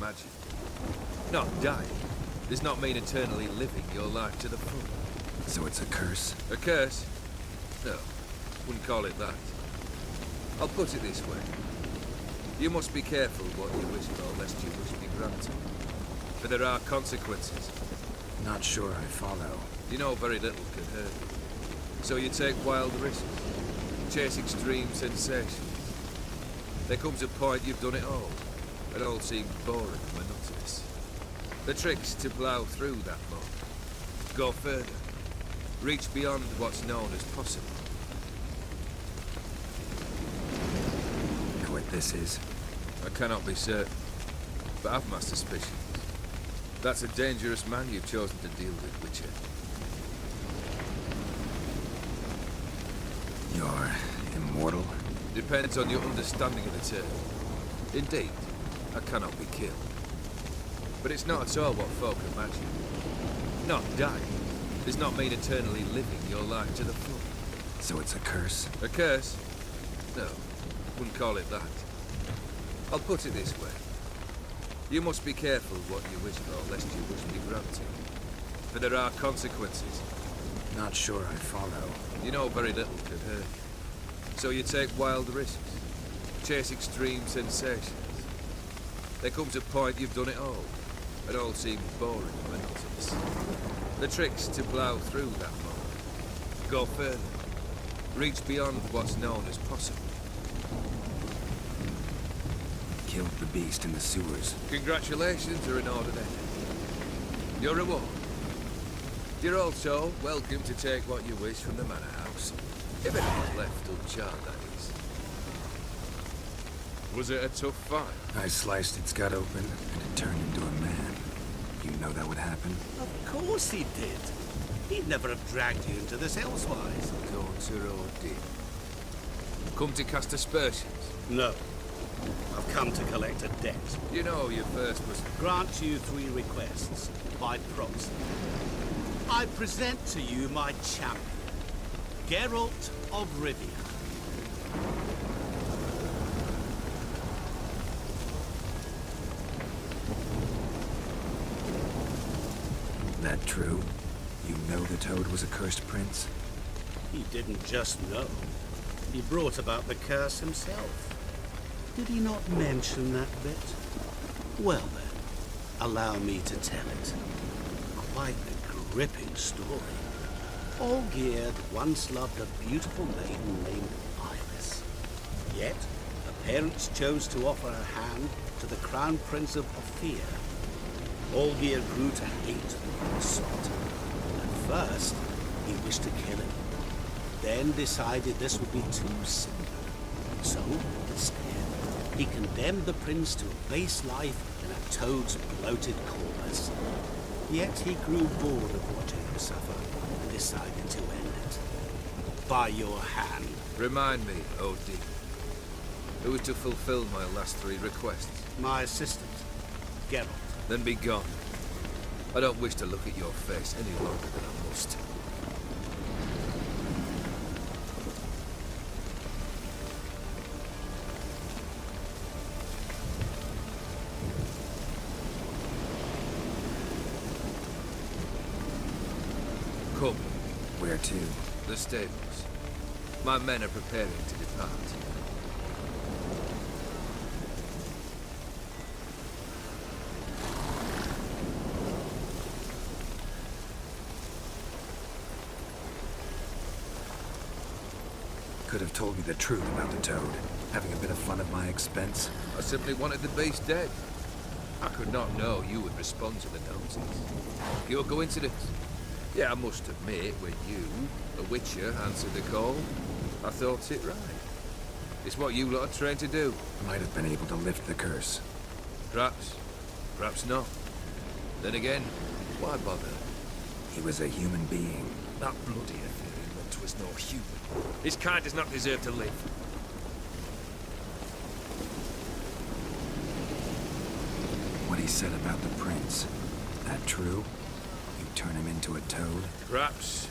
imagine. Not dying does not mean eternally living your life to the full. So it's a curse? A curse? No, wouldn't call it that. I'll put it this way. You must be careful what you wish for, lest your wish be granted. For there are consequences. Not sure I follow. You know very little can hurt you. So you take wild risks. Chase extreme sensations. There comes a point you've done it all. It all seems boring and monotonous. The trick's to plough through that moment. Go further. Reach beyond what's known as possible. Know what this is? I cannot be certain, but I've my suspicions. That's a dangerous man you've chosen to deal with, Witcher. You're immortal? Depends on your understanding of the term. Indeed, I cannot be killed. But it's not at all what folk imagine. Not dying does not mean eternally living your life to the full. So it's a curse? A curse? No, wouldn't call it that. I'll put it this way. You must be careful what you wish for, lest your wish be granted. For there are consequences. Not sure I follow. You know very little can hurt you. So you take wild risks. Chase extreme sensations. There comes a point you've done it all. It all seems boring and monotonous. The trick's to plough through that moment. Go further. Reach beyond what's known as possible. Killed the beast in the sewers. Congratulations are in order then. Your reward. You're also welcome to take what you wish from the manor house. If anyone's left uncharred, that is. Was it a tough fight? I sliced its gut open, and it turned into a man. You know that would happen? Of course he did. He'd never have dragged you into this elsewise. Daughter Odin. Come to cast aspersions. No. I've come to collect a debt. You know you first must... Grant you 3 requests, by proxy. I present to you my champion, Geralt of Rivia. That true? You know the Toad was a cursed prince? He didn't just know. He brought about the curse himself. Did he not mention that bit? Well then, allow me to tell it. Quite a gripping story. Olgierd once loved a beautiful maiden named Iris. Yet, her parents chose to offer her hand to the Crown Prince of Ophir. Olgierd grew to hate the sot. At first, he wished to kill him. Then decided this would be too simple. So, instead, he condemned the prince to a base life in a toad's bloated corpus. Yet he grew bored of watching him suffer and decided to end it. By your hand. Remind me, Odin. Who was to fulfill my last 3 requests? My assistant, Geralt. Then be gone. I don't wish to look at your face any longer than I must. Come. Where to? The stables. My men are preparing to depart. Could have told me the truth about the Toad, having a bit of fun at my expense. I simply wanted the beast dead. I could not know you would respond to the notice. Pure coincidence. Yeah, I must admit, when you, a Witcher, answered the call, I thought it right. It's what you lot are trained to do. Might have been able to lift the curse. Perhaps. Perhaps not. Then again, why bother? He was a human being. That bloody Ethereal was no human. His kind does not deserve to live. What he said about the prince, that true? You turn him into a toad? Perhaps.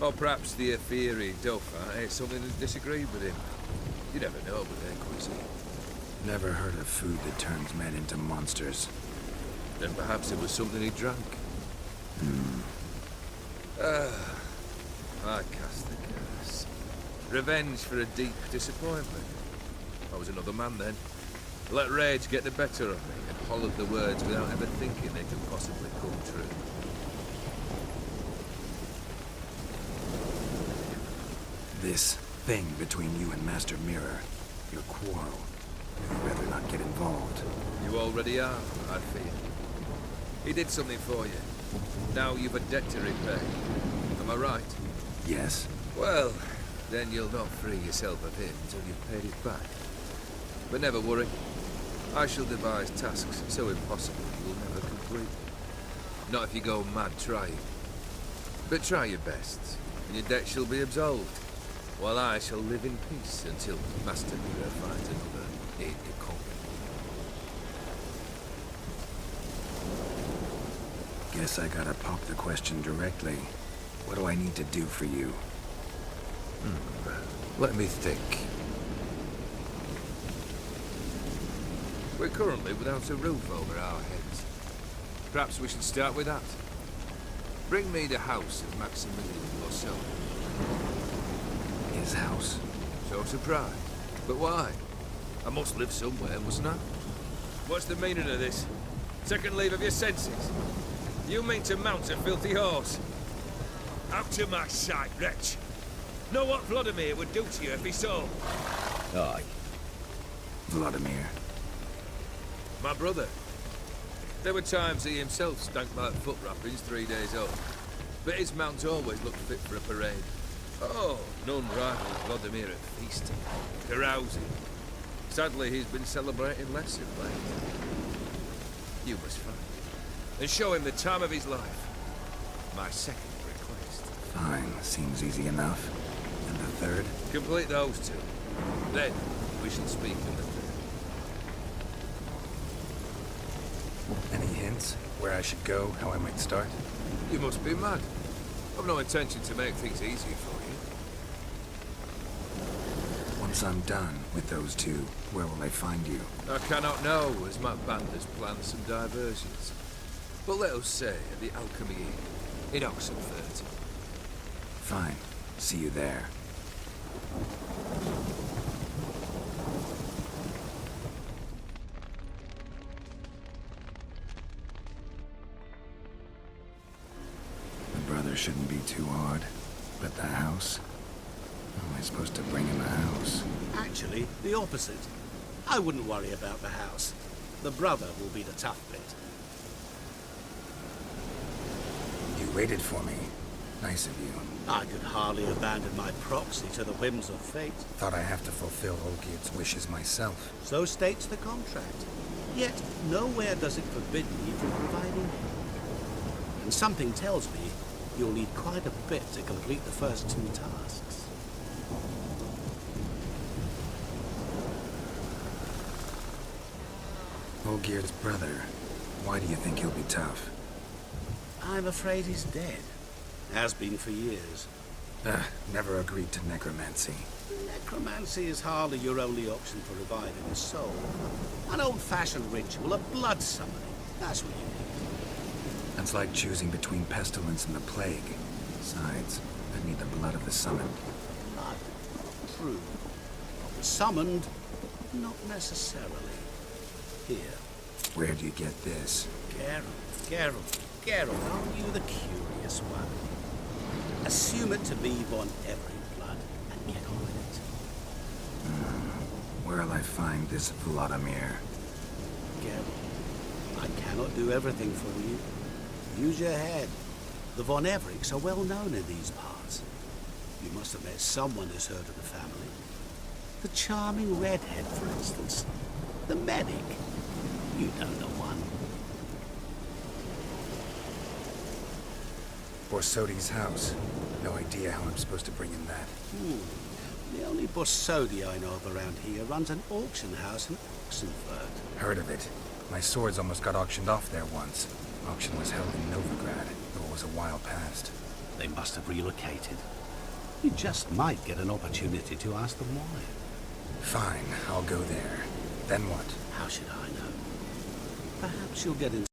Or perhaps the Ethereal Dauphin ate something that disagreed with him. You never know with their cuisine. Never heard of food that turns men into monsters. Then perhaps it was something he drank. I cast the curse. Revenge for a deep disappointment. I was another man then. Let rage get the better of me and hollered the words without ever thinking they could possibly come true. This thing between you and Master Mirror, your quarrel, you'd rather not get involved. You already are, I fear. He did something for you. Now you've a debt to repay. Am I right? Yes? Well, then you'll not free yourself of him until you've paid it back. But never worry. I shall devise tasks so impossible you'll never complete. Not if you go mad trying. But try your best, and your debt shall be absolved, while I shall live in peace until Master Mirror finds another aide de camp. Guess I gotta pop the question directly. What do I need to do for you? Let me think. We're currently without a roof over our heads. Perhaps we should start with that. Bring me the house of Maximilian Boisseau. His house? So surprised. But why? I must live somewhere, mustn't I? What's the meaning of this? Second leave of your senses? You mean to mount a filthy horse? Out of my sight, wretch! Know what Vladimir would do to you if he saw? Aye. Vladimir. My brother. There were times he himself stank like foot wrappings 3 days old. But his mount always looked fit for a parade. Oh, none rivals Vladimir at feasting, carousing. Sadly, he's been celebrating less of late. You must find him and show him the time of his life. My second request. Fine, seems easy enough. And the third? Complete those two. Then we shall speak of the third. Any hints? Where I should go? How I might start? You must be mad. I've no intention to make things easier for you. Once I'm done with those two, where will I find you? I cannot know, as my band has planned some diversions. But let us say at the Alchemy Inn, in Oxenfurt. Fine. See you there. The brother shouldn't be too hard. But the house? How am I supposed to bring him a house? Actually, the opposite. I wouldn't worry about the house. The brother will be the tough bit. You waited for me. Nice of you. I could hardly abandon my proxy to the whims of fate. Thought I have to fulfill Olgierd's wishes myself. So states the contract. Yet, nowhere does it forbid me from providing him. And something tells me you'll need quite a bit to complete the first 2 tasks. Olgierd's brother. Why do you think he'll be tough? I'm afraid he's dead. Has been for years. Never agreed to necromancy. Necromancy is hardly your only option for reviving a soul. An old-fashioned ritual of blood summoning. That's what you need. That's like choosing between pestilence and the plague. Besides, I need the blood of the summoned. Blood. True. Of the summoned, not necessarily. Here. Where do you get this? Geralt, aren't you the curious one? Assume it to be Von Every blood and get on with it. Where'll I find this Vladimir? Geralt, I cannot do everything for you. Use your head. The Von Evericks are well known in these parts. You must have met someone who's heard of the family. The charming redhead, for instance. The medic. You know the one. Borsodi's house. No idea how I'm supposed to bring in that. The only Borsodi I know of around here runs an auction house in Oxenfurt. Heard of it. My swords almost got auctioned off there once. Auction was held in Novigrad, though it was a while past. They must have relocated. You just might get an opportunity to ask them why. Fine, I'll go there. Then what? How should I know? Perhaps you'll get in